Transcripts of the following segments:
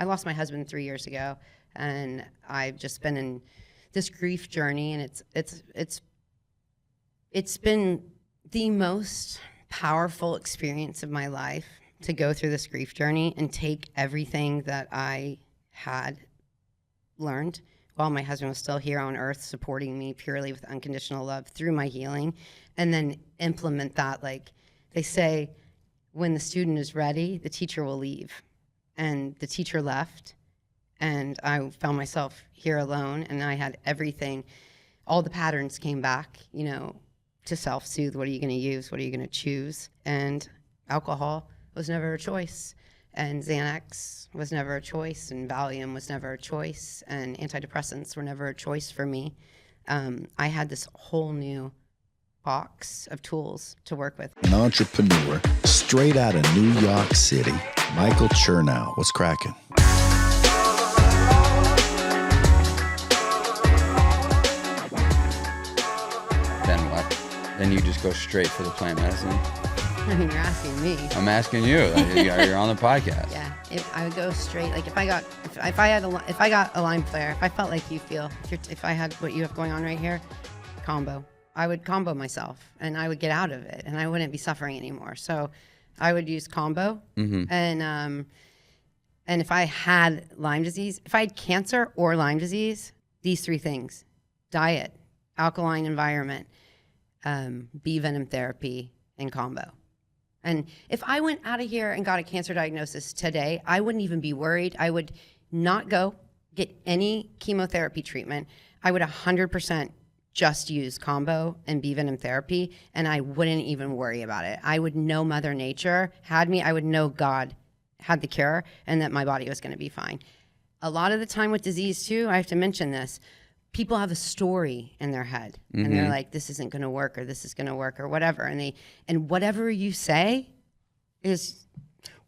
I lost my husband 3 years ago, and I've just been in this grief journey, and it's been the most powerful experience of my life to go through this grief journey and take everything that I had learned while my husband was still here on earth, supporting me purely with unconditional love through my healing, and then implement that. Like they say, when the student is ready, the teacher will leave. And the teacher left, and I found myself here alone, and I had everything. All the patterns came back, you know, to self-soothe. What are you going to use? What are you going to choose? And alcohol was never a choice, and Xanax was never a choice, and Valium was never a choice, and antidepressants were never a choice for me. I had this whole new box of tools to work with. An entrepreneur straight out of New York City, Michael Chernow was cracking. Then what? Then you just go straight for the plant medicine? I mean, you're asking me. I'm asking you. You're on the podcast. Yeah, I would go straight. Like if I got a Lyme flare, if I felt like you feel, if I had what you have going on right here, Kambo. I would Kambo myself, and I would get out of it, and I wouldn't be suffering anymore. So I would use Kambo, and if I had Lyme disease, if I had cancer or Lyme disease, these three things: diet, alkaline environment, bee venom therapy, and Kambo. And if I went out of here and got a cancer diagnosis today, I wouldn't even be worried. I would not go get any chemotherapy treatment. I would 100% just use Kambo and bee venom therapy, and I wouldn't even worry about it. I would know Mother Nature had me. I would know God had the cure, and that my body was going to be fine. A lot of the time with disease too, I have to mention this, people have a story in their head, and they're like, this isn't going to work, or this is going to work, or whatever. And whatever you say is.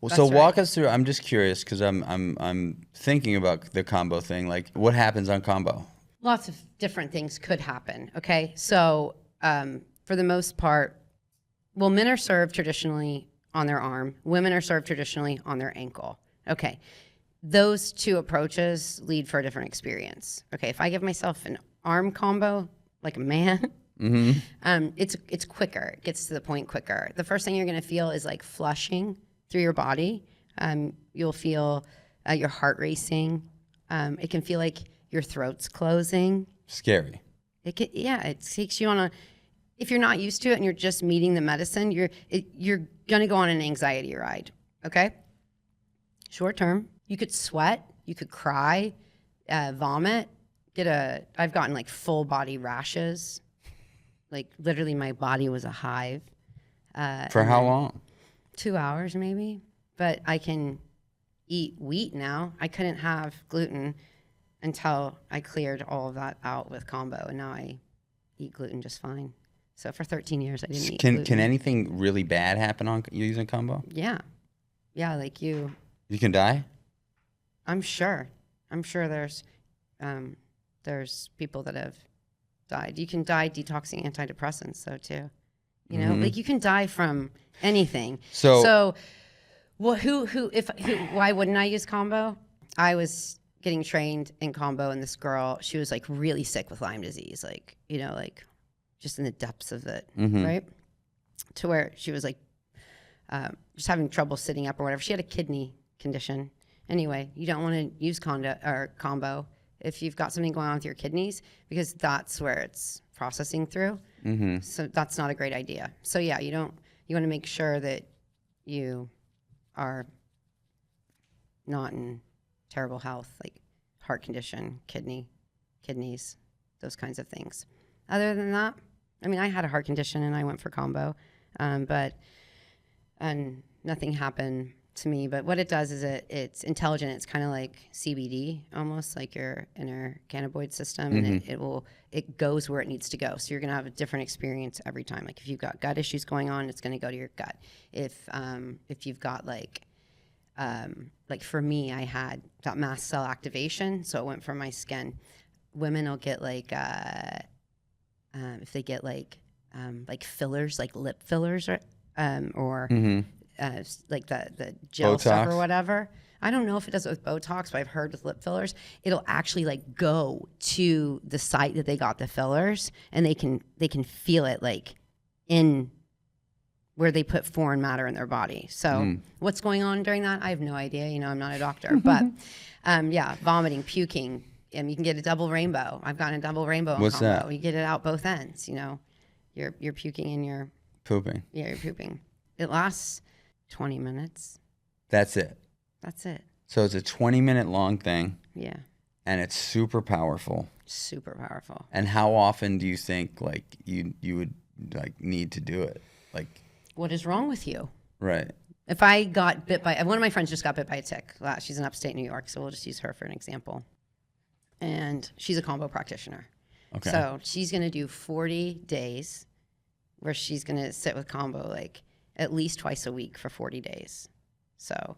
Well, so walk us through. I'm just curious because I'm thinking about the Kambo thing. Like, what happens on Kambo? Lots of different things could happen. Okay, so for the most part, well, men are served traditionally on their arm. Women are served traditionally on their ankle. Okay. Those two approaches lead for a different experience. Okay, if I give myself an arm Kambo, like a man, it's quicker. It gets to the point quicker. The first thing you're going to feel is like flushing through your body. You'll feel your heart racing. It can feel like your throat's closing. Scary. It takes you on a. If you're not used to it and you're just meeting the medicine, you're going to go on an anxiety ride. Okay, short term. You could sweat, you could cry, vomit, I've gotten like full body rashes. Like literally my body was a hive. For how long? 2 hours maybe, but I can eat wheat now. I couldn't have gluten until I cleared all of that out with Kambo, and now I eat gluten just fine. So for 13 years I didn't eat gluten. Can anything really bad happen on using Kambo? Yeah, like you can die? I'm sure there's people that have died. You can die detoxing antidepressants though too. You know, like you can die from anything. So well, why wouldn't I use Kambo? I was getting trained in Kambo, and this girl, she was like really sick with Lyme disease, like, you know, like just in the depths of it, right? To where she was like just having trouble sitting up or whatever. She had a kidney condition. Anyway, you don't want to use Kambo if you've got something going on with your kidneys, because that's where it's processing through. So that's not a great idea. So yeah, you want to make sure that you are not in terrible health, like heart condition, kidneys, those kinds of things. Other than that, I mean, I had a heart condition and I went for Kambo, but nothing happened to me. But what it does is it's intelligent. It's kind of like CBD, almost like your inner cannabinoid system, and it goes where it needs to go. So you're gonna have a different experience every time. Like if you've got gut issues going on, it's gonna go to your gut. If you've got like for me, I had that mast cell activation, so it went from my skin. Women will get like if they get like fillers, like lip fillers, or like the gel Botox stuff or whatever. I don't know if it does it with Botox, but I've heard with lip fillers, it'll actually like go to the site that they got the fillers, and they can feel it like in where they put foreign matter in their body. So what's going on during that? I have no idea. You know, I'm not a doctor, but yeah, vomiting, puking. And you can get a double rainbow. I've gotten a double rainbow. What's combo. that? You get it out both ends. You know, you're puking and you're pooping. Yeah, you're pooping. It lasts 20 minutes. That's it. That's it. So it's a 20-minute long thing. Yeah. And it's super powerful. Super powerful. And how often do you think like you would like need to do it? Like, what is wrong with you? Right. If I got bit by one of my friends just got bit by a tick. She's in upstate New York, so we'll just use her for an example. And she's a Kambo practitioner. Okay. So she's going to do 40 days where she's going to sit with Kambo like at least twice a week for 40 days. So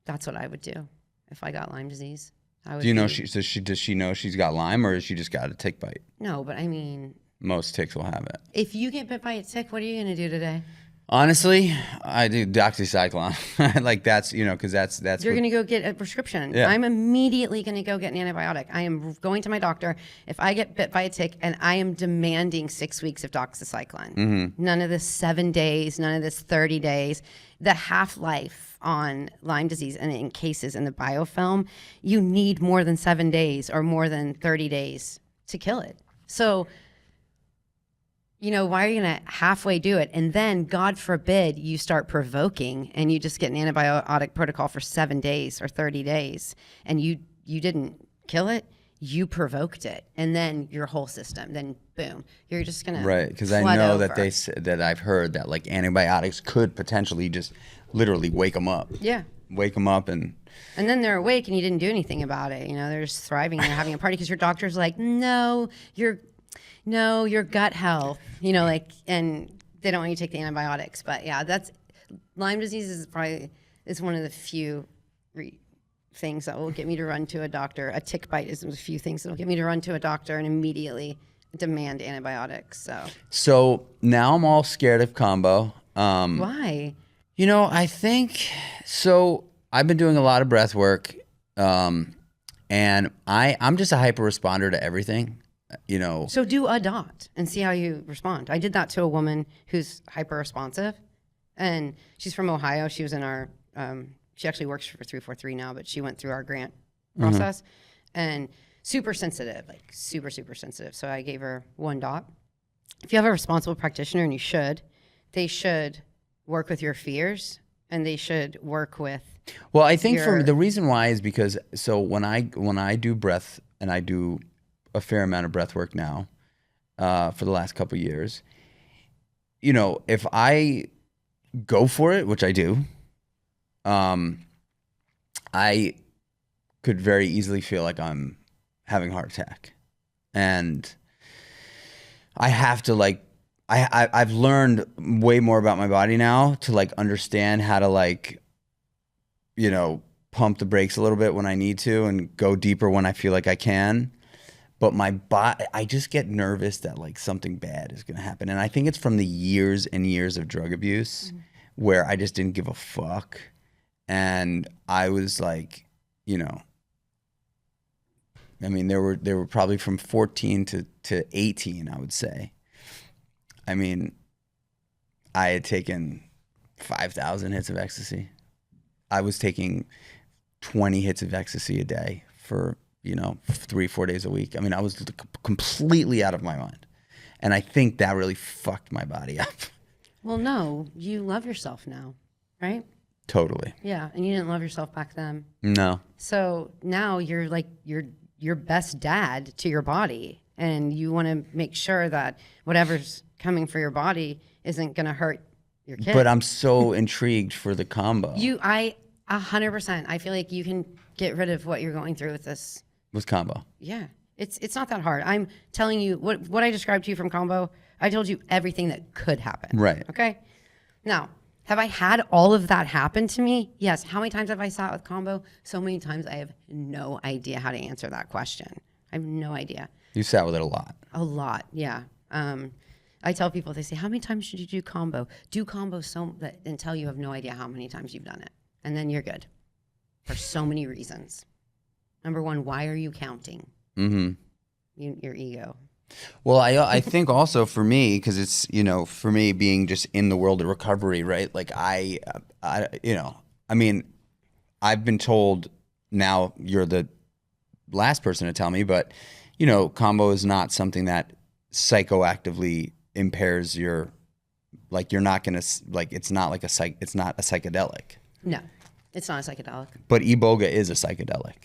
that's what I would do if I got Lyme disease. Do you know does she know she's got Lyme, or has she just got a tick bite? No, but I mean, most ticks will have it. If you get bit by a tick, what are you going to do today? Honestly, I do doxycycline. Like that's, you know, because that's you're going to go get a prescription. Yeah. I'm immediately going to go get an antibiotic. I am going to my doctor if I get bit by a tick, and I am demanding 6 weeks of doxycycline. Mm-hmm. None of this 7 days, none of this 30 days. The half-life on Lyme disease and in cases in the biofilm, you need more than 7 days or more than 30 days to kill it. So, you know, why are you going to halfway do it? And then, God forbid, you start provoking and you just get an antibiotic protocol for 7 days or 30 days and you didn't kill it, you provoked it. And then your whole system, then boom, you're just going to Right, because I know that that I've heard that like antibiotics could potentially just literally wake them up. Yeah. Wake them up and then they're awake and you didn't do anything about it. You know, they're just thriving and they're having a party because your doctor's like, no, your gut health, you know, like, and they don't want you to take the antibiotics. But yeah, Lyme disease is one of the few things that will get me to run to a doctor. A tick bite is one of the few things that will get me to run to a doctor and immediately demand antibiotics. So now I'm all scared of Kambo. Why? You know, I think, so I've been doing a lot of breath work, and I'm just a hyper responder to everything. You know, so do a dot and see how you respond. I did that to a woman who's hyper responsive, and she's from Ohio. She was in our she actually works for 343 now, but she went through our grant process, and super sensitive, like super sensitive. So I gave her 1 dot. If you have a responsible practitioner, and they should work with your fears, and they should work with well, I think for the reason why is because so when I do breath, and I do a fair amount of breath work now for the last couple of years, you know, if I go for it, which I do, I could very easily feel like I'm having a heart attack. And I have to like, I've learned way more about my body now to like understand how to like, you know, pump the brakes a little bit when I need to and go deeper when I feel like I can. But my body, I just get nervous that like something bad is going to happen. And I think it's from the years and years of drug abuse where I just didn't give a fuck. And I was like, you know, I mean, there were probably from 14 to 18, I would say. I mean, I had taken 5,000 hits of ecstasy. I was taking 20 hits of ecstasy a day for, you know, 3-4 days a week. I mean, I was completely out of my mind. And I think that really fucked my body up. Well, no, you love yourself now, right? Totally. Yeah, and you didn't love yourself back then. No. So now you're like your best dad to your body, and you want to make sure that whatever's coming for your body isn't going to hurt your kid. But I'm so intrigued for the Kambo. 100%. I feel like you can get rid of what you're going through with this. With Kambo. Yeah. It's not that hard. I'm telling you what I described to you from Kambo. I told you everything that could happen. Right. Okay. Now, have I had all of that happen to me? Yes. How many times have I sat with Kambo? So many times I have no idea how to answer that question. I have no idea. You sat with it a lot. A lot, yeah. I tell people, they say, how many times should you do Kambo? Do Kambo until you have no idea how many times you've done it. And then you're good. for so many reasons. Number one, why are you counting? Your ego. Well, I think also for me, because it's, for me being just in the world of recovery, right? Like I've been told, now you're the last person to tell me, but Kambo is not something that psychoactively impairs you're not going to, like, it's not a psychedelic. No, it's not a psychedelic. But Iboga is a psychedelic.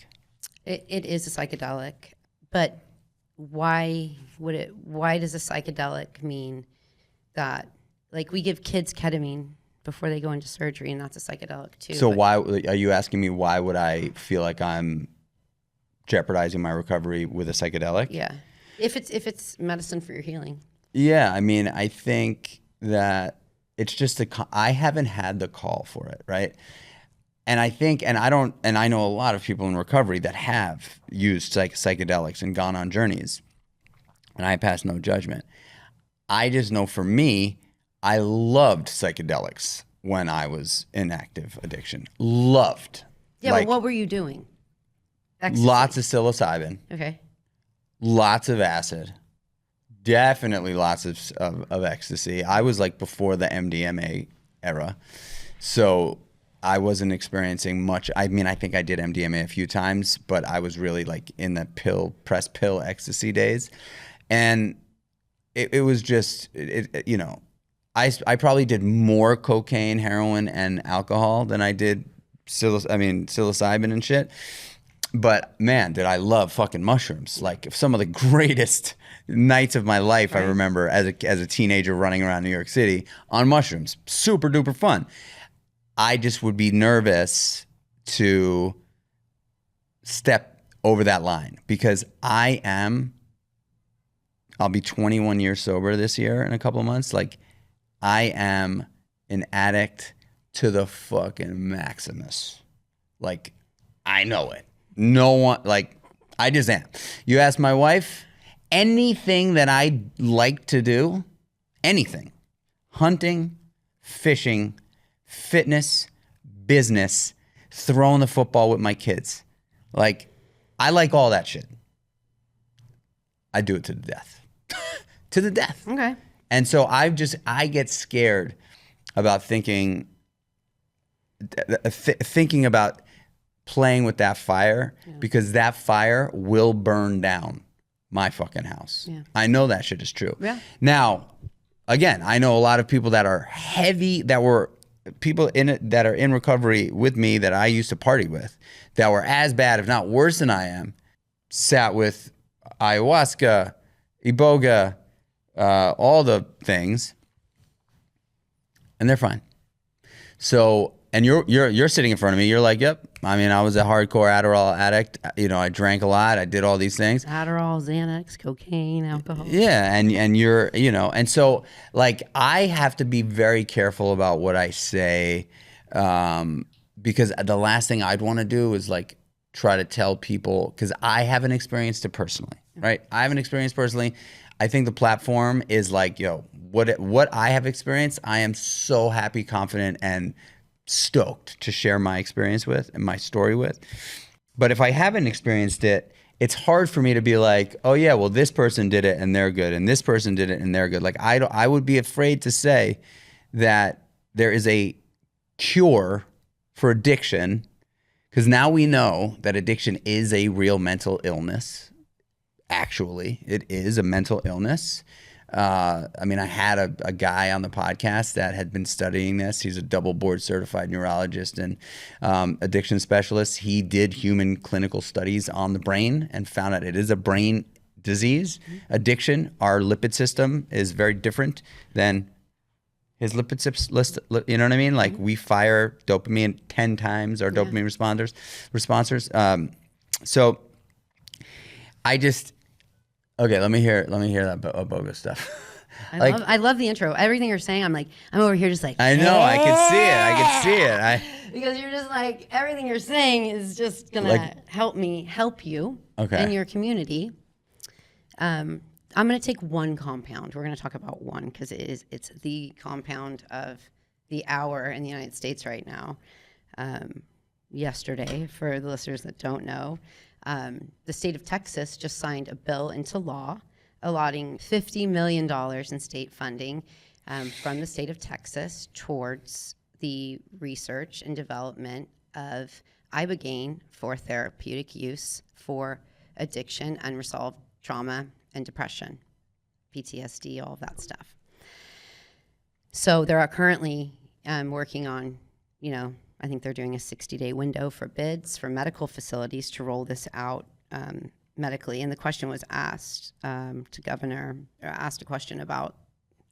It is a psychedelic, but why does a psychedelic mean that, like, we give kids ketamine before they go into surgery, and that's a psychedelic too. So why are you asking me, why would I feel like I'm jeopardizing my recovery with a psychedelic? Yeah. If it's medicine for your healing. Yeah, I mean, I think that it's just I haven't had the call for it, right? And I think, and I know a lot of people in recovery that have used psychedelics and gone on journeys, and I pass no judgment. I just know for me, I loved psychedelics when I was in active addiction. Loved. Yeah, but what were you doing? Ecstasy. Lots of psilocybin. Okay. Lots of acid. Definitely lots of ecstasy. I was like before the MDMA era. So I wasn't experiencing much. I mean, I think I did MDMA a few times, but I was really like in the press pill ecstasy days. And it was just, I probably did more cocaine, heroin, and alcohol than I did psilocybin and shit. But man, did I love fucking mushrooms. Like, some of the greatest nights of my life, right. I remember as a teenager running around New York City on mushrooms. Super duper fun. I just would be nervous to step over that line because I'll be 21 years sober this year in a couple of months. Like, I am an addict to the fucking maximus. Like, I know it. No one, like, I just am. You ask my wife, anything that I like to do, anything, hunting, fishing, fitness, business, throwing the football with my kids. Like, I like all that shit. I do it to the death. To the death. Okay. And so I get scared about thinking about playing with that fire, because that fire will burn down my fucking house. Yeah. I know that shit is true. Yeah. Now, again, I know a lot of people that are heavy, that were people in it that are in recovery with me that I used to party with, that were as bad, if not worse than I am, sat with ayahuasca, iboga, all the things, and they're fine. So, and you're sitting in front of me. You're like, yep. I mean, I was a hardcore Adderall addict. I drank a lot. I did all these things. Adderall, Xanax, cocaine, alcohol. Yeah, and you're, and so, like, I have to be very careful about what I say, because the last thing I'd want to do is, like, try to tell people, because I haven't experienced it personally, right? I haven't experienced personally. I think the platform is like, what I have experienced, I am so happy, confident, and stoked to share my experience with and my story with. But if I haven't experienced it, it's hard for me to be like, oh yeah, well, this person did it and they're good, and this person did it and they're good. Like, I would be afraid to say that there is a cure for addiction, because now we know that addiction is a real mental illness. Actually, it is a mental illness. I mean, I had a guy on the podcast that had been studying this. He's a double board certified neurologist and addiction specialist. He did human clinical studies on the brain and found out it is a brain disease. Addiction, our lipid system is very different than his lipid system. You know what I mean? Like, we fire dopamine 10 times our dopamine responders. So I just... Okay, let me hear that bogus stuff. I love the intro. Everything you're saying, I'm over here just like, I know, hey! I can see it. Because you're just like, everything you're saying is just gonna help you in your community. I'm gonna take one compound. We're gonna talk about one because it's the compound of the hour in the United States right now. yesterday, for the listeners that don't know, the state of Texas just signed a bill into law allotting $50 million in state funding from the state of Texas towards the research and development of ibogaine for therapeutic use for addiction, unresolved trauma, and depression, PTSD, all of that stuff. So they are currently working on, I think they're doing a 60-day window for bids for medical facilities to roll this out medically. And the question was asked to Governor, asked a question about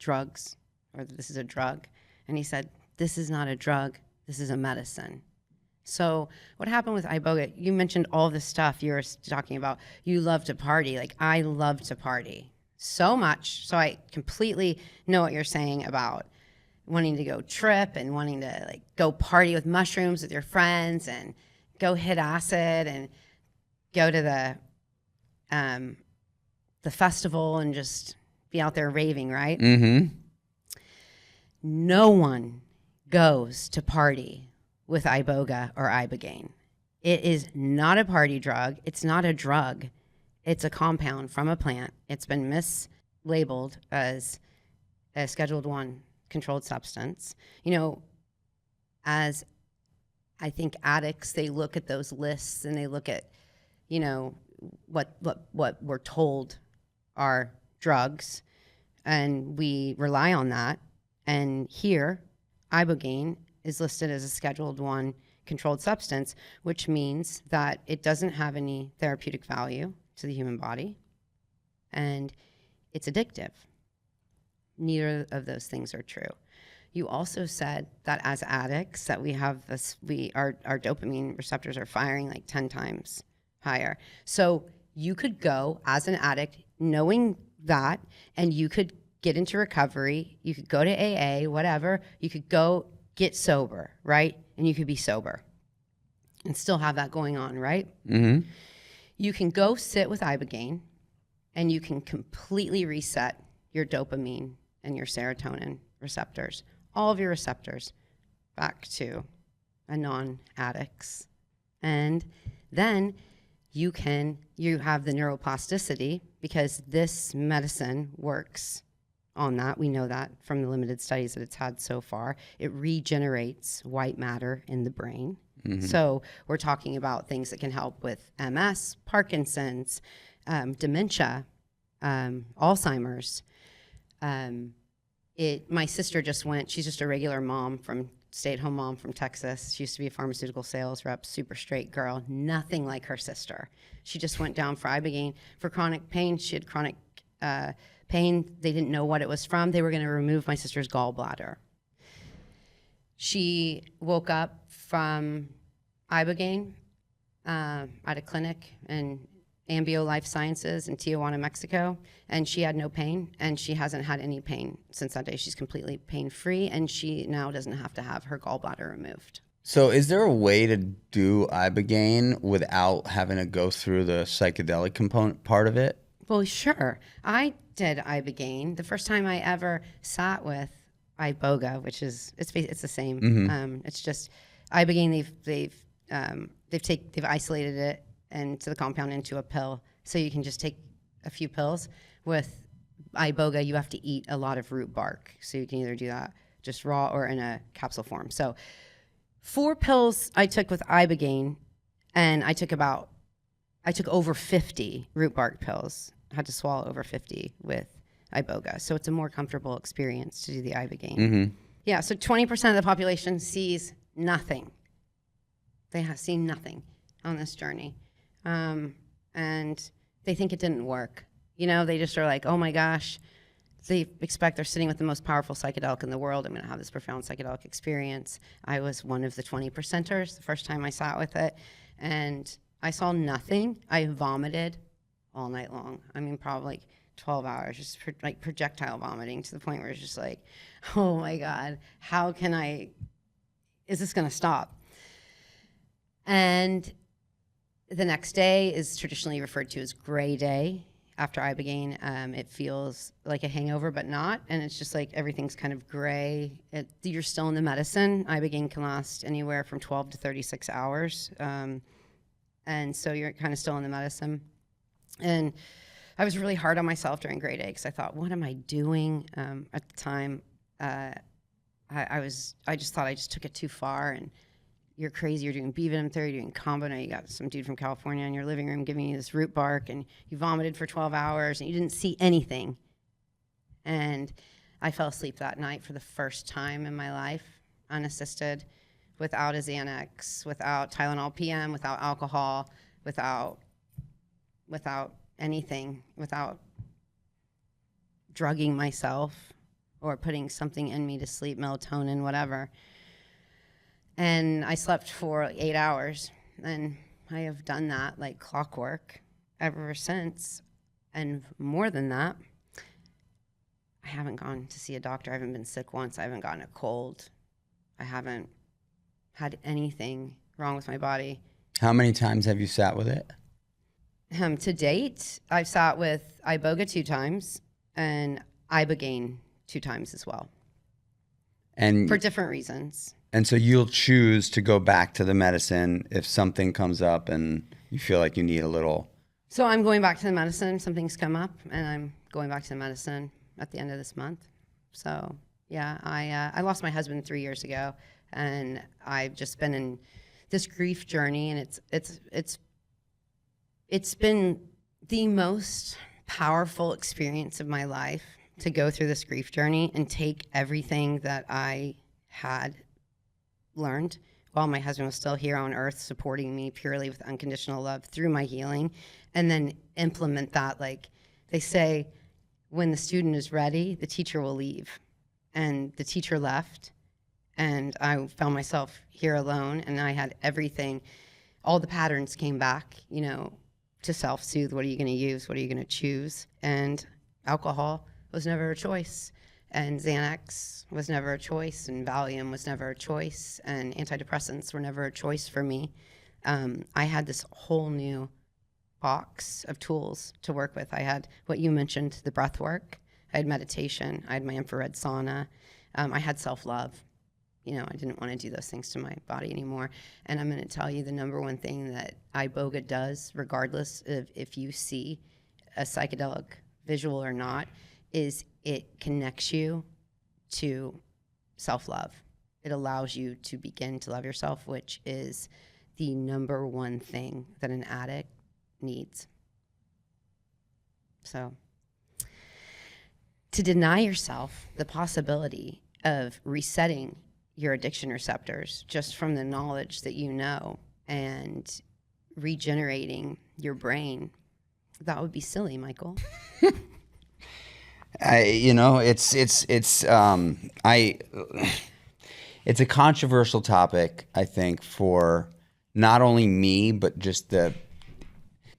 drugs, or this is a drug. And he said, this is not a drug, this is a medicine. So what happened with iboga, you mentioned all this stuff you were talking about. You love to party. Like, I love to party so much. So I completely know what you're saying about wanting to go trip and wanting to go party with mushrooms with your friends and go hit acid and go to the festival and just be out there raving, right? Mm-hmm. No one goes to party with iboga or ibogaine. It is not a party drug. It's not a drug. It's a compound from a plant. It's been mislabeled as a Scheduled I controlled substance. As I think addicts, they look at those lists and they look at, what we're told are drugs, and we rely on that. And here, ibogaine is listed as a Scheduled I controlled substance, which means that it doesn't have any therapeutic value to the human body, and it's addictive. Neither of those things are true. You also said that as addicts, that we have our dopamine receptors are firing 10 times higher. So you could go as an addict knowing that, and you could get into recovery. You could go to AA, whatever. You could go get sober, right? And you could be sober and still have that going on, right? Mm-hmm. You can go sit with ibogaine and you can completely reset your dopamine and your serotonin receptors, all of your receptors, back to a non-addict's. And then you have the neuroplasticity, because this medicine works on that. We know that from the limited studies that it's had so far. It regenerates white matter in the brain. Mm-hmm. So we're talking about things that can help with MS, Parkinson's, dementia, Alzheimer's. My sister just went, she's just a regular stay-at-home mom from Texas. She used to be a pharmaceutical sales rep, super straight girl, nothing like her sister. She just went down for ibogaine for chronic pain. She had chronic pain. They didn't know what it was from. They were going to remove my sister's gallbladder. She woke up from ibogaine at a clinic in Ambio Life Sciences in Tijuana, Mexico, and she had no pain, and she hasn't had any pain since that day. She's completely pain-free, and she now doesn't have to have her gallbladder removed. So is there a way to do ibogaine without having to go through the psychedelic component part of it? Well, sure. I did ibogaine. The first time I ever sat with iboga, which is it's the same. Mm-hmm. It's just ibogaine. They've isolated it and to the compound into a pill, so you can just take a few pills. With iboga, you have to eat a lot of root bark, so you can either do that just raw or in a capsule form. So 4 pills I took with ibogaine, and I took over 50 root bark pills. I had to swallow over 50 with iboga, so it's a more comfortable experience to do the ibogaine. Mm-hmm. Yeah, so 20% of the population sees nothing. They have seen nothing on this journey. And they think it didn't work. They just are like, oh my gosh, they expect they're sitting with the most powerful psychedelic in the world. I'm going to have this profound psychedelic experience. I was one of the 20%ers the first time I sat with it, and I saw nothing. I vomited all night long. I mean, probably 12 hours, just projectile vomiting, to the point where it's just like, oh my God, is this going to stop? And the next day is traditionally referred to as gray day. after Ibogaine, it feels like a hangover, but not. And it's just like everything's kind of gray. You're still in the medicine. Ibogaine can last anywhere from 12 to 36 hours. And so you're kind of still in the medicine. And I was really hard on myself during grade 8 because I thought, what am I doing? At the time, I just thought I just took it too far. And you're crazy, you're doing B vitamin therapy, you're doing Kambo, now you got some dude from California in your living room giving you this root bark, and you vomited for 12 hours, and you didn't see anything. And I fell asleep that night for the first time in my life, unassisted, without a Xanax, without Tylenol PM, without alcohol, without anything, without drugging myself or putting something in me to sleep, melatonin, whatever. And I slept for 8 hours, and I have done that like clockwork ever since. And more than that, I haven't gone to see a doctor. I haven't been sick once. I haven't gotten a cold. I haven't had anything wrong with my body. How many times have you sat with it? To date, I've sat with Iboga 2 times and Ibogaine 2 times as well. And for different reasons. And so you'll choose to go back to the medicine if something comes up and you feel like you need a little. So I'm going back to the medicine. Something's come up, and I'm going back to the medicine at the end of this month. So yeah, I lost my husband 3 years ago, and I've just been in this grief journey, and it's been the most powerful experience of my life to go through this grief journey and take everything that I had learned while my husband was still here on earth, supporting me purely with unconditional love through my healing, and then implement that. Like they say, when the student is ready, the teacher will leave. And the teacher left, and I found myself here alone, and I had everything. All the patterns came back, to self-soothe. What are you going to use? What are you going to choose? And alcohol was never a choice. And Xanax was never a choice, and Valium was never a choice, and antidepressants were never a choice for me. I had this whole new box of tools to work with. I had what you mentioned, the breath work. I had meditation. I had my infrared sauna. I had self-love. I didn't want to do those things to my body anymore. And I'm going to tell you the number one thing that Iboga does, regardless of if you see a psychedelic visual or not, is it connects you to self-love. It allows you to begin to love yourself, which is the number one thing that an addict needs. So to deny yourself the possibility of resetting your addiction receptors just from the knowledge that you know and regenerating your brain, that would be silly, Michael. It's a controversial topic, I think, for not only me, but just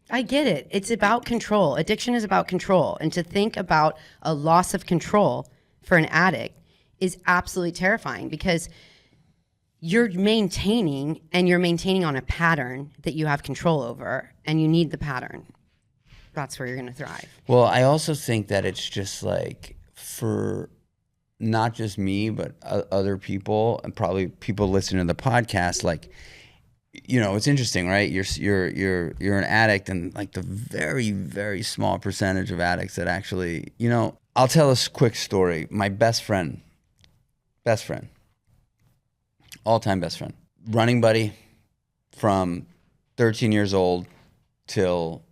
I get it. It's about control. Addiction is about control. And to think about a loss of control for an addict is absolutely terrifying, because you're maintaining on a pattern that you have control over, and you need the pattern. That's where you're going to thrive. Well, I also think that it's just like, for not just me, but other people, and probably people listening to the podcast, like, it's interesting, right? You're an addict, and like the very, very small percentage of addicts that actually, I'll tell a quick story. My best friend, all-time best friend, running buddy from 13 years old till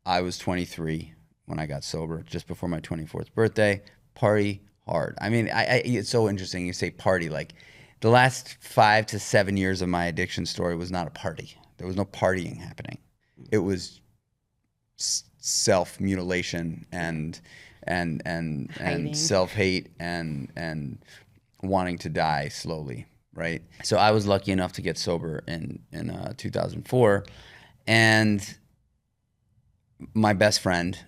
I was 23 when I got sober, just before my 24th birthday. Party hard. I mean, it's so interesting you say party. Like, the last 5 to 7 years of my addiction story was not a party. There was no partying happening. It was self-mutilation and self-hate and wanting to die slowly, right? So I was lucky enough to get sober in 2004, and my best friend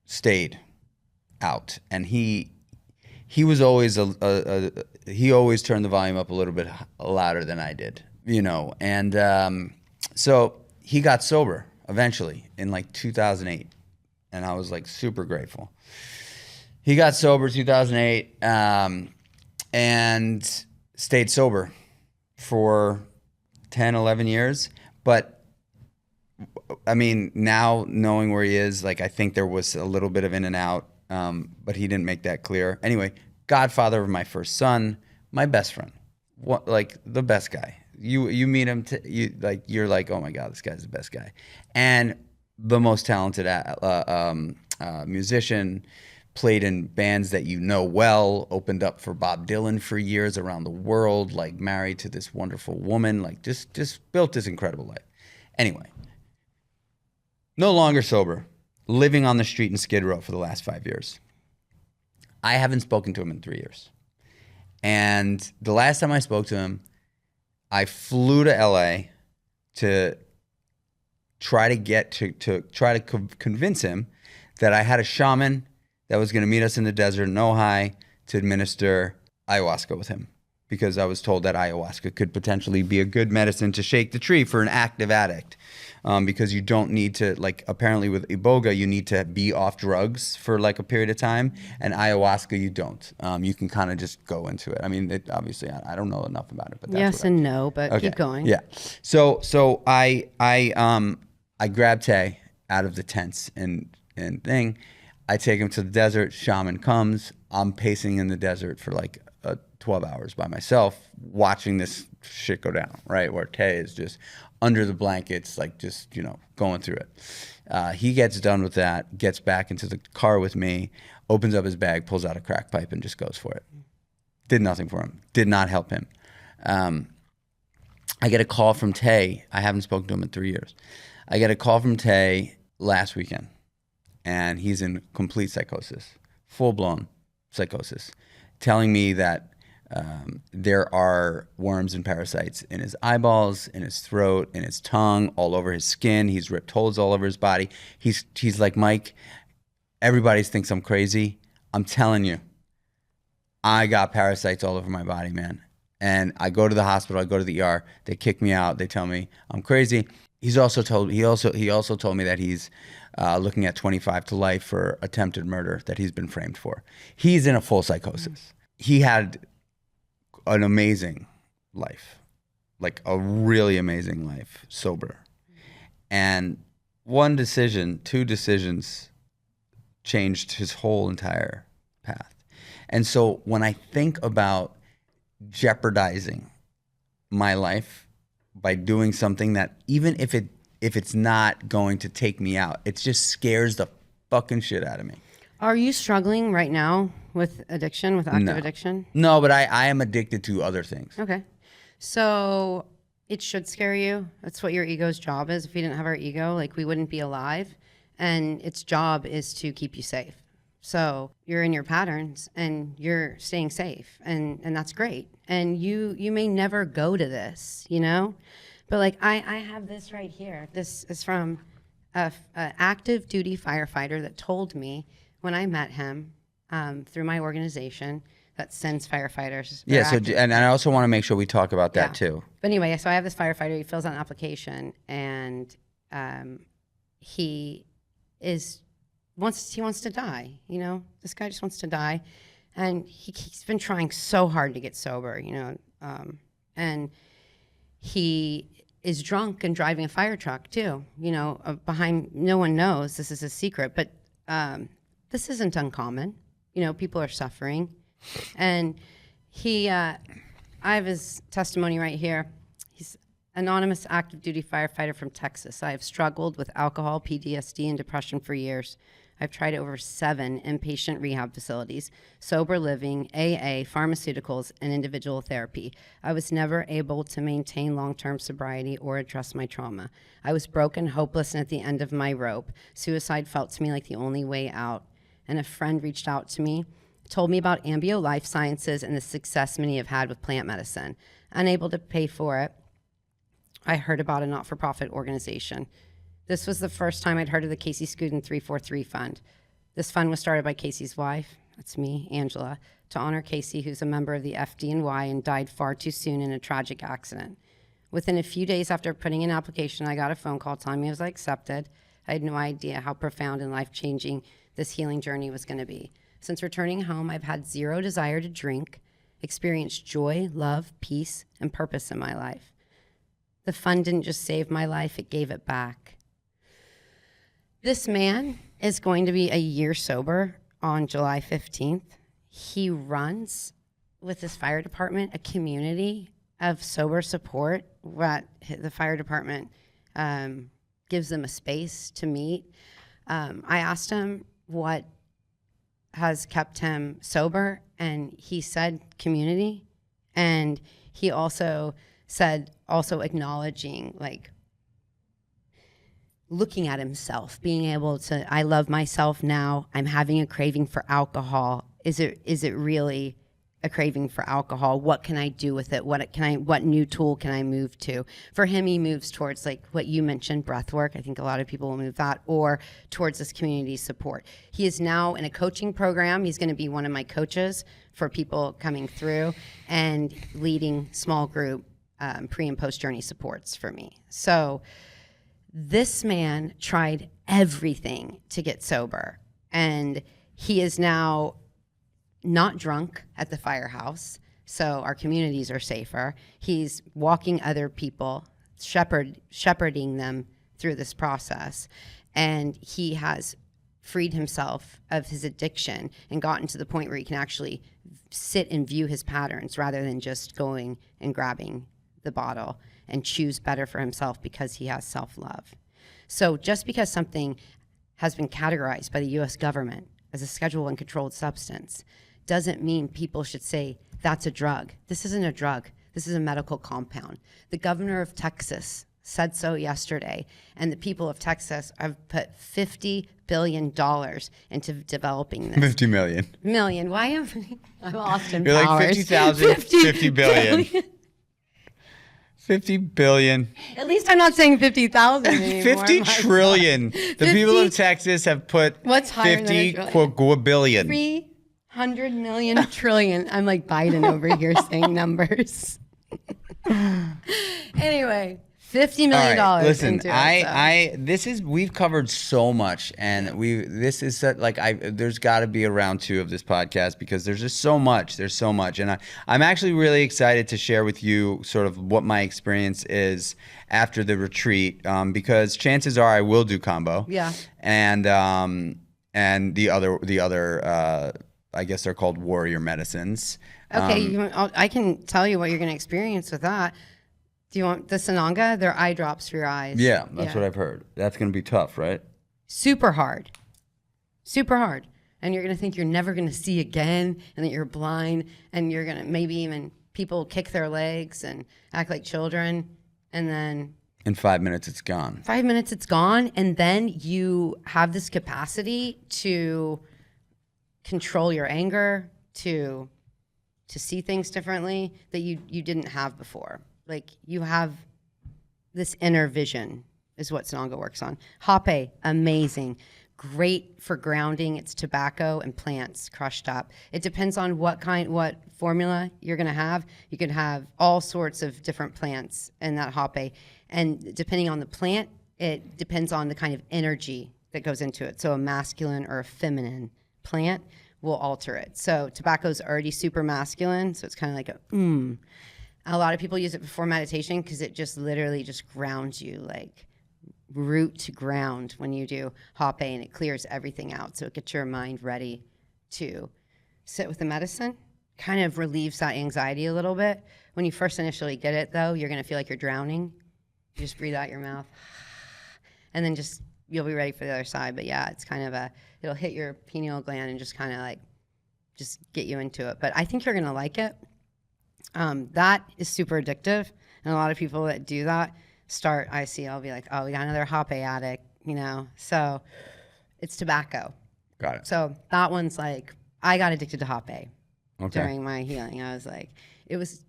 stayed out, and he was always he always turned the volume up a little bit louder than I did, and so he got sober eventually in like 2008. And I was like super grateful. He got sober 2008 and stayed sober for 10, 11 years. But I mean, now knowing where he is, like I think there was a little bit of in and out, but he didn't make that clear. Anyway, godfather of my first son, my best friend, like the best guy. You meet him, you're like, oh my God, this guy's the best guy. And the most talented musician, played in bands that you know well, opened up for Bob Dylan for years around the world, like married to this wonderful woman, like just built this incredible life. Anyway, no longer sober, living on the street in Skid Row for the last 5 years. I haven't spoken to him in 3 years. And the last time I spoke to him, I flew to LA to try to convince him that I had a shaman that was going to meet us in the desert in Ojai to administer ayahuasca with him, because I was told that ayahuasca could potentially be a good medicine to shake the tree for an active addict, because you don't need to, like, apparently with Iboga, you need to be off drugs for like a period of time, and ayahuasca you don't. You can kind of just go into it. I mean, obviously I don't know enough about it, but that's yes and no, but okay. Keep going. Yeah. So I grabbed Tay out of the tents and thing. I take him to the desert. Shaman comes. I'm pacing in the desert for like 12 hours by myself, watching this shit go down, right? Where Tay is just under the blankets, like just, going through it. He gets done with that, gets back into the car with me, opens up his bag, pulls out a crack pipe, and just goes for it. Did nothing for him. Did not help him. I get a call from Tay. I haven't spoken to him in 3 years. I get a call from Tay last weekend, and he's in complete psychosis, full-blown psychosis, telling me that there are worms and parasites in his eyeballs, in his throat, in his tongue, all over his skin. He's ripped holes all over his body. He's like, Mike, everybody thinks I'm crazy. I'm telling you, I got parasites all over my body, man. And I go to the hospital, I go to the ER, they kick me out, they tell me I'm crazy. He also told me that he's looking at 25 to life for attempted murder that he's been framed for. He's in a full psychosis. He had an amazing life, like a really amazing life, sober. And two decisions changed his whole entire path. And so when I think about jeopardizing my life by doing something that, even if it's not going to take me out, it just scares the fucking shit out of me. Are you struggling right now with addiction, with active addiction? No, but I am addicted to other things. Okay. So it should scare you. That's what your ego's job is. If we didn't have our ego, like, we wouldn't be alive. And its job is to keep you safe. So you're in your patterns and you're staying safe, and that's great. And you may never go to this, but like I have this right here. This is from a active duty firefighter that told me when I met him through my organization that sends firefighters. Yeah. So and I also want to make sure we talk about that too. But anyway, so I have this firefighter. He fills out an application, and he wants to die. This guy just wants to die, and he's been trying so hard to get sober. And he is drunk and driving a fire truck too. Behind, no one knows this is a secret, but this isn't uncommon. People are suffering, and I have his testimony right here. He's anonymous active duty firefighter from Texas. I have struggled with alcohol, PTSD, and depression for years. I've tried over 7 inpatient rehab facilities, sober living, AA, pharmaceuticals, and individual therapy. I was never able to maintain long-term sobriety or address my trauma. I was broken, hopeless, and at the end of my rope. Suicide felt to me like the only way out. And a friend reached out to me, told me about Ambio Life Sciences and the success many have had with plant medicine. Unable to pay for it, I heard about a not-for-profit organization. This was the first time I'd heard of the Casey Skudin 343 Fund. This fund was started by Casey's wife, that's me, Angela, to honor Casey, who's a member of the FDNY and died far too soon in a tragic accident. Within a few days after putting in an application, I got a phone call telling me I was accepted. I had no idea how profound and life-changing this healing journey was going to be. Since returning home, I've had zero desire to drink, experienced joy, love, peace, and purpose in my life. The fun didn't just save my life, it gave it back. This man is going to be a year sober on July 15th. He runs with his fire department a community of sober support. What the fire department gives them a space to meet. I asked him what has kept him sober, and he said community. And he also said, also acknowledging, like, looking at himself, being able to, I love myself now. I'm having a craving for alcohol. Is it really a craving for alcohol? What can I do with it? What new tool can I move to? For him, he moves towards, like what you mentioned, breath work. I think a lot of people will move that, or towards this community support. He is now in a coaching program. He's going to be one of my coaches for people coming through and leading small group pre and post journey supports for me. So this man tried everything to get sober, and he is now not drunk at the firehouse, so our communities are safer. He's walking other people, shepherding them through this process, and he has freed himself of his addiction and gotten to the point where he can actually sit and view his patterns rather than just going and grabbing the bottle, and choose better for himself because he has self-love. So just because something has been categorized by the U.S. government as a scheduled and controlled substance doesn't mean people should say that's a drug. This isn't a drug. This is a medical compound. The governor of Texas said so yesterday, and the people of Texas have put $50 billion into developing this. 50 million. Million. Why am I'm Austin You're Powers. like 50,000, 50 billion. 50 billion. At least I'm not saying 50,000 anymore. 50 trillion. The people of Texas have put What's higher 50 than a trillion? quadrillion. 300 million trillion. I'm like Biden over here saying numbers. Anyway, $50 million. All right, listen, into it, we've covered so much, and there's got to be a round 2 of this podcast because there's just so much. There's so much, and I'm actually really excited to share with you sort of what my experience is after the retreat, because chances are I will do Kambo. Yeah. And the other I guess they're called warrior medicines. Okay, I can tell you what you're going to experience with that. Do you want the Sananga? They're eye drops for your eyes. Yeah, that's what I've heard. That's going to be tough, right? Super hard. Super hard. And you're going to think you're never going to see again, and that you're blind, and you're going to maybe even people kick their legs and act like children, and then in 5 minutes it's gone. 5 minutes it's gone, and then you have this capacity to control your anger, to see things differently that you didn't have before. Like, you have this inner vision is what Sananga works on. Hape, amazing. Great for grounding. It's tobacco and plants crushed up. It depends on what formula you're going to have. You can have all sorts of different plants in that hape. And depending on the plant, it depends on the kind of energy that goes into it. So a masculine or a feminine plant will alter it. So tobacco's already super masculine, so it's kind of like a lot of people use it before meditation because it just literally just grounds you, like root to ground when you do hape, and it clears everything out. So it gets your mind ready to sit with the medicine. Kind of relieves that anxiety a little bit. When you first initially get it, though, you're going to feel like you're drowning. You just breathe out your mouth, and then you'll be ready for the other side. But yeah, it's kind of it'll hit your pineal gland and just kind of like just get you into it. But I think you're going to like it. That is super addictive, and a lot of people that do that I'll be like, oh, we got another hape addict, so it's tobacco. Got it. So that one's like, I got addicted to hape during my healing. I was like,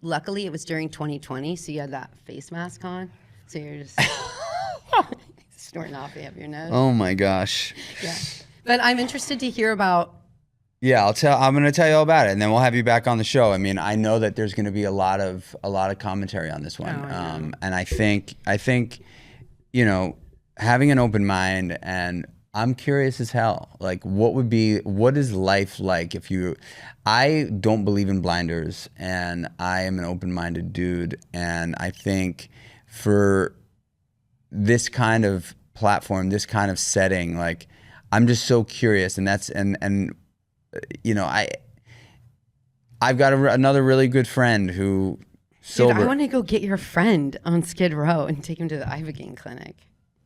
luckily it was during 2020, so you had that face mask on, so you're just snorting hape up your nose. Oh my gosh. Yeah, but I'm interested to hear about Yeah, I'm going to tell you all about it, and then we'll have you back on the show. I mean, I know that there's going to be a lot of commentary on this one, and I think having an open mind, and I'm curious as hell. Like, what is life like if you? I don't believe in blinders, and I am an open-minded dude, and I think for this kind of platform, this kind of setting, like, I'm just so curious, and I've got another really good friend who sober. Dude, I want to go get your friend on Skid Row and take him to the Ibogaine clinic.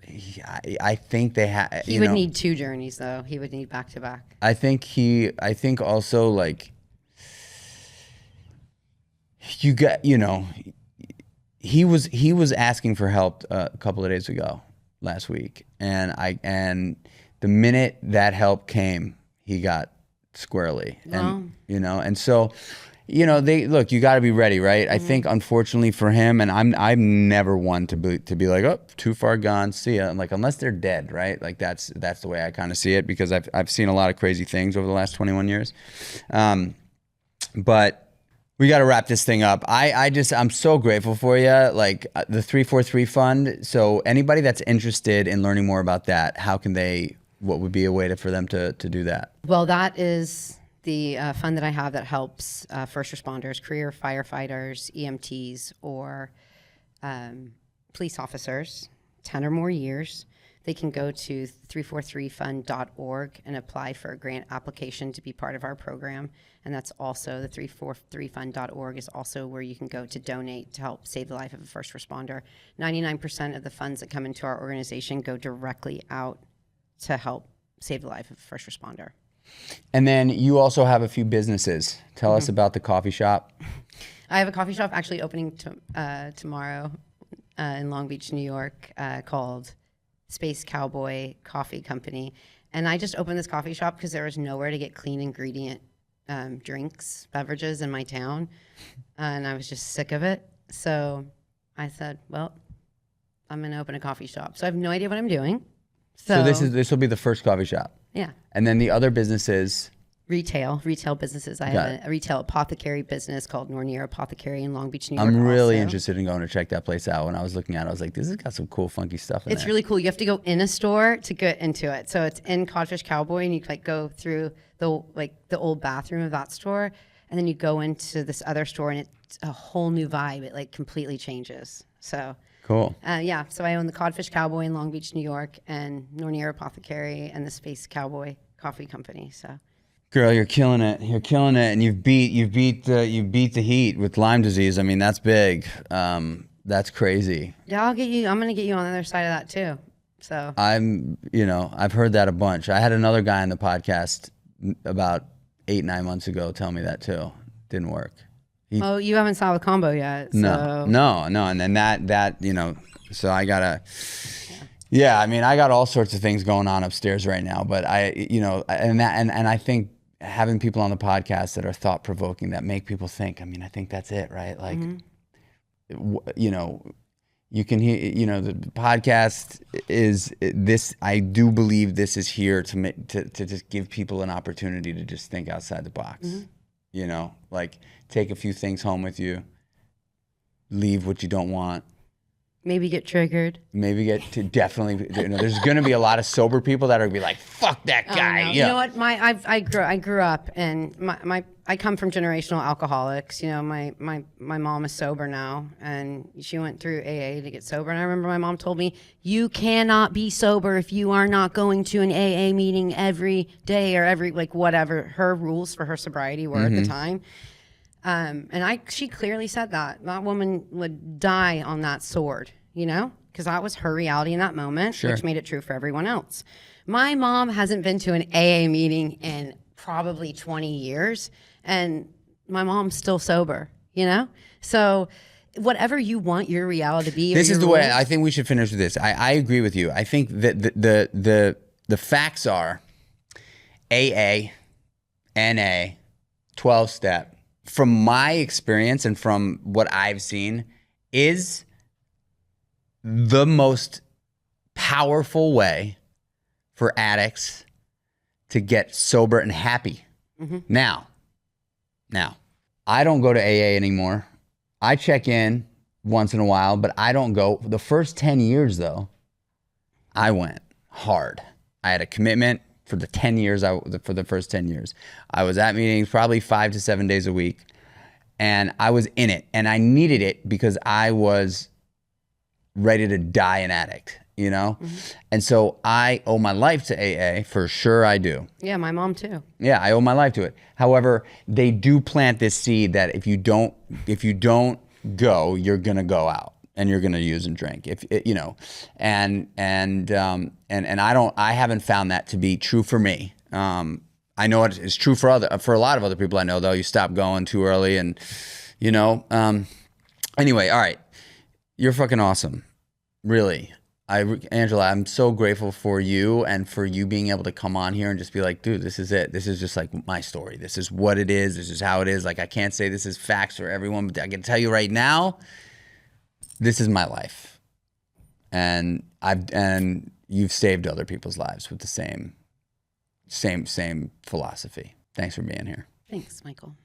Yeah, I think they have. He would need 2 journeys though. He would need back to back. I think also, like, he was asking for help a couple of days ago, last week, and the minute that help came, he got squarely, and and so you got to be ready, right? I think, unfortunately for him, and I'm never one to be like, oh, too far gone, see ya. I'm like, unless they're dead, right? Like, that's the way I kind of see it, because I've seen a lot of crazy things over the last 21 years. But we got to wrap this thing up. I'm so grateful for you. Like, the 343 fund. So anybody that's interested in learning more about that, what would be a way for them to do that? Well, that is the fund that I have that helps first responders, career firefighters, EMTs, or police officers, 10 or more years. They can go to 343fund.org and apply for a grant application to be part of our program. And that's also, the 343fund.org is also where you can go to donate to help save the life of a first responder. 99% of the funds that come into our organization go directly out to help save the life of a first responder. And then you also have a few businesses. Tell us about the coffee shop. I have a coffee shop actually opening tomorrow in Long Beach, New York, called Space Cowboy Coffee Company. And I just opened this coffee shop because there was nowhere to get clean ingredient beverages in my town. And I was just sick of it. So I said, well, I'm going to open a coffee shop. So I have no idea what I'm doing. So this will be the first coffee shop. Yeah. And then the other businesses. Retail businesses. I have a retail apothecary business called Nornier Apothecary in Long Beach, New York. I'm really interested in going to check that place out. When I was looking at it, I was like, this has got some cool, funky stuff in there. It's really cool. You have to go in a store to get into it. So it's in Codfish Cowboy, and you like go through the old bathroom of that store, and then you go into this other store, and it's a whole new vibe. It like completely changes. So cool. Yeah. So I own the Codfish Cowboy in Long Beach, New York, and Nornier Apothecary and the Space Cowboy Coffee Company. So. Girl, you're killing it. You're killing it, and you beat the heat with Lyme disease. I mean, that's big. That's crazy. Yeah, I'm going to get you on the other side of that too. So I've heard that a bunch. I had another guy on the podcast about 8-9 months ago tell me that too. Didn't work. Oh, you haven't saw the Kambo yet. So. No, and then that so I gotta. Yeah, I mean, I got all sorts of things going on upstairs right now, but and I think having people on the podcast that are thought provoking, that make people think. I mean, I think that's it, right? Like, you can hear, the podcast is this. I do believe this is here to just give people an opportunity to just think outside the box. Like, take a few things home with you, leave what you don't want. Maybe get triggered. Maybe definitely. There's going to be a lot of sober people that are going to be like, "Fuck that guy." No. You know what? I grew up, and I come from generational alcoholics. My mom is sober now, and she went through AA to get sober. And I remember my mom told me, "You cannot be sober if you are not going to an AA meeting every day or every whatever her rules for her sobriety were at the time." And she clearly said that woman would die on that sword, because that was her reality in that moment, which made it true for everyone else. My mom hasn't been to an AA meeting in probably 20 years, and my mom's still sober, So whatever you want your reality to be. This is the way I think we should finish with this. I agree with you. I think that the facts are AA, NA, 12-step. From my experience and from what I've seen, is the most powerful way for addicts to get sober and happy. Now, I don't go to AA anymore. I check in once in a while, but I don't go. The first 10 years, though, I went hard. I had a commitment for the 10 years, for the first 10 years. I was at meetings probably 5 to 7 days a week, and I was in it, and I needed it because I was ready to die an addict, you know? And so I owe my life to AA, for sure I do. Yeah, my mom too. Yeah, I owe my life to it. However, they do plant this seed that if you don't go, you're gonna go out and you're gonna use and drink. If you know, and I haven't found that to be true for me. I know it's true for a lot of other people I know, though. You stop going too early, and you know. Anyway, all right. You're fucking awesome, really. Angela, I'm so grateful for you and for you being able to come on here and just be like, dude, this is it. This is just like my story. This is what it is. This is how it is. Like, I can't say this is facts for everyone, but I can tell you right now, this is my life. And you've saved other people's lives with the same philosophy. Thanks for being here. Thanks, Michael.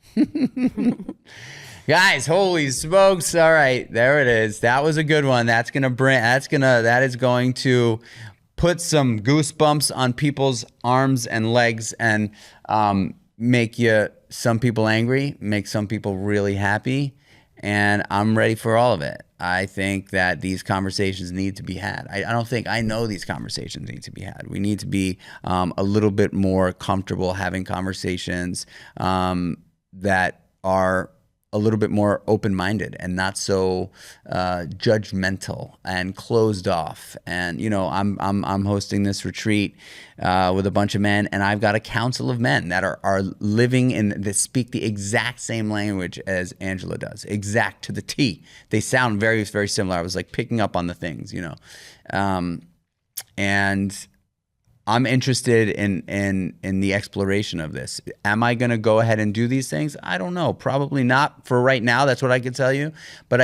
Guys, holy smokes. All right, there it is. That was a good one. That is going to put some goosebumps on people's arms and legs and make some people angry, make some people really happy. And I'm ready for all of it. I think that these conversations need to be had. I know these conversations need to be had. We need to be a little bit more comfortable having conversations that are a little bit more open-minded and not so judgmental and closed off. And you know, I'm hosting this retreat with a bunch of men, and I've got a council of men that are living that speak the exact same language as Angela does, exact to the T. They sound very, very similar. I was like picking up on the things, you know, and I'm interested in the exploration of this. Am I going to go ahead and do these things? I don't know. Probably not for right now. That's what I could tell you. But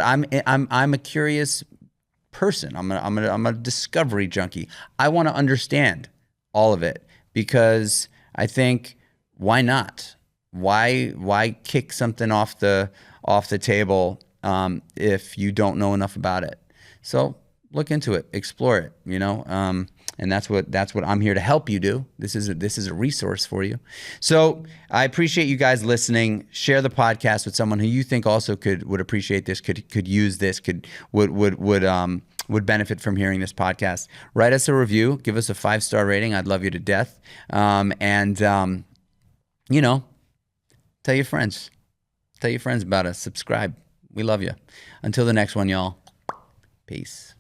I'm a curious person. I'm a discovery junkie. I want to understand all of it because I think, why not? Why kick something off the table if you don't know enough about it? So look into it, explore it, you know. And that's what I'm here to help you do. This is a resource for you. So I appreciate you guys listening. Share the podcast with someone who you think also would appreciate this, could use this, would benefit from hearing this podcast. Write us a review. Give us a 5-star rating. I'd love you to death. You know, tell your friends. Tell your friends about us. Subscribe. We love you. Until the next one, y'all. Peace.